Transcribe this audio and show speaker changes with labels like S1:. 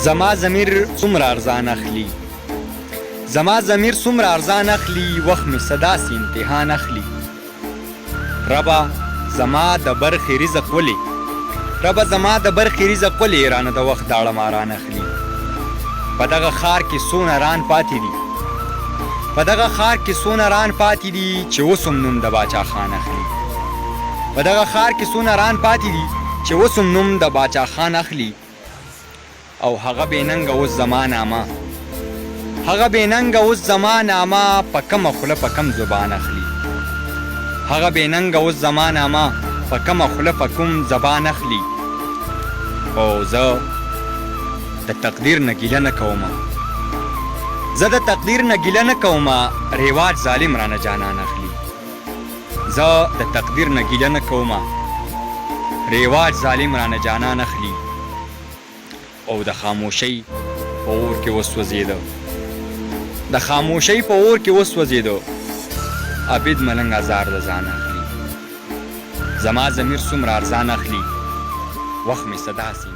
S1: زما ضمیر څومره ارزان اخلي زما ضمیر څومره ارزان اخلي وخت مې څه داسې امتحان اخلي ربه زما د برخې رزق ولې ربه زما د برخې رزق ولې رانه د وخت داړه ماران اخلي په دغه ښار کې څونه ران پاتې دي په دغه ښار کې څونه ران پاتې دي چې اوس هم نوم د باچا خان اخلي په دغه ښار کې څونه ران پاتې دي چې اوس هم نوم د باچا خان اخلي او هغه بېننګه اوس زما نامه هغه بېننګه اوس زما نامه په کمه خوله په کم زبان اخلي هغه بېننګه اوس زما نامه په کمه خوله په کوم زبان اخلي او زه د تقدیر نه ګیله نه کومه زه د تقدیر نه ګیله نه کومه رواج ظالم رانه جانان اخلي زه د تقدیر نه ګیله نه کومه رواج ظالم رانه جانان اخلي او د خاموشۍ په اور کې وسوځېده د خاموشۍ په اور کې وسوځېده عبید ملنګ ازار د ځان اخلي زما ضمیر څومره ارزان اخلي وخت مې څه داسې